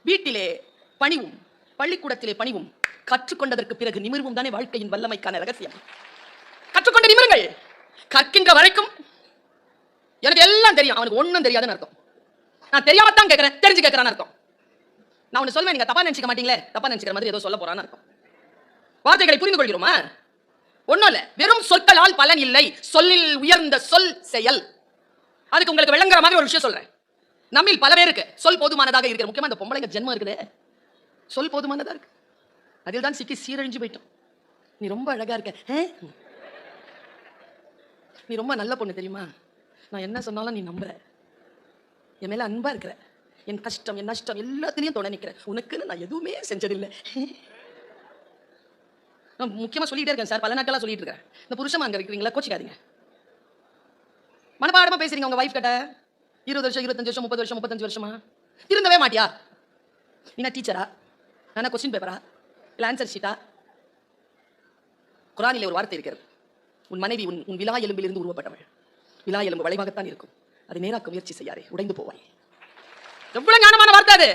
வீட்டிலே பணிவும் பள்ளிக்கூடத்திலே பணிவும் கற்றுக்கொண்டதற்கு பிறகு நிமிர்வும் தானே வாழ்க்கையின் வல்லமைக்கான ரகசியம். கற்றுக்கொண்டு நிமிருங்கள். கற்கின்ற வரைக்கும் எனக்கு எல்லாம் தெரியும், அவனுக்கு ஒண்ணும் தெரியாதுன்னு அர்த்தம். நான் தெரியாமத்தான் கேட்கிறேன், தெரிஞ்சு கேட்கறான்னு அர்த்தம். நான் ஒண்ணு சொல்வேன், நீங்க தப்பா நினைச்சுக்க மாட்டீங்களே, தப்பா நினைச்சுக்கிற மாதிரி ஏதோ சொல்ல போறான்னு அர்த்தம். வார்த்தைகளை புரிந்து கொள்கிறோமா? ஒண்ணும் இல்ல, வெறும் சொற்களால் பலன் இல்லை, சொல்லில் உயர்ந்த சொல் செயல். அதுக்கு உங்களுக்கு விளங்குற மாதிரி ஒரு விஷயம் சொல்றேன். நம்மில் பல பேருக்கு சொல் போதுமானதாக இருக்கிற, முக்கியமா இந்த பொம்பளைங்க ஜென்மம் இருக்குது, சொல் போதுமானதா இருக்கு. அதில் தான் சிக்கி சீரழிஞ்சு போயிட்டோம். நீ ரொம்ப அழகா இருக்க, நீ ரொம்ப நல்ல பொண்ணு தெரியுமா, நான் என்ன சொன்னாலும் நீ நம்புற, என் மேல அன்பா இருக்கிற, என் கஷ்டம் என் நஷ்டம் எல்லாத்திலையும் துணை நிற்கிற, உனக்குன்னு நான் எதுவுமே செஞ்சதில்லை. நான் முக்கியமா சொல்லிட்டே இருக்கேன் சார், பல நாட்களா சொல்லிட்டு இருக்கேன். இந்த புருஷமா அங்க இருக்கிறீங்களா, கோச்சிக்காதீங்க. மனப்பாடமா பேசுறீங்க உங்க வைஃப் கிட்ட 20 வருஷம் 25 வருஷம் 30 வருஷம் 35 வருஷமா திருந்தவே மாட்டியா? நீ டீச்சரா, நான் கொஸ்டின் பேப்பரா, இல்ல ஆன்சர் ஷீட்டா? குர்ஆனிலே ஒரு வார்த்தை இருக்கிறது, உன் மனைவி உன் விலா எலும்பிலிருந்து உருவப்பட்டவள், விலா எலும்பு வளைவாகத்தான் இருக்கும், அதை நேராக்க முயற்சி செய்யாதே, உடைந்து போவாய். எவ்வளவு ஞானமான வார்த்தை அது.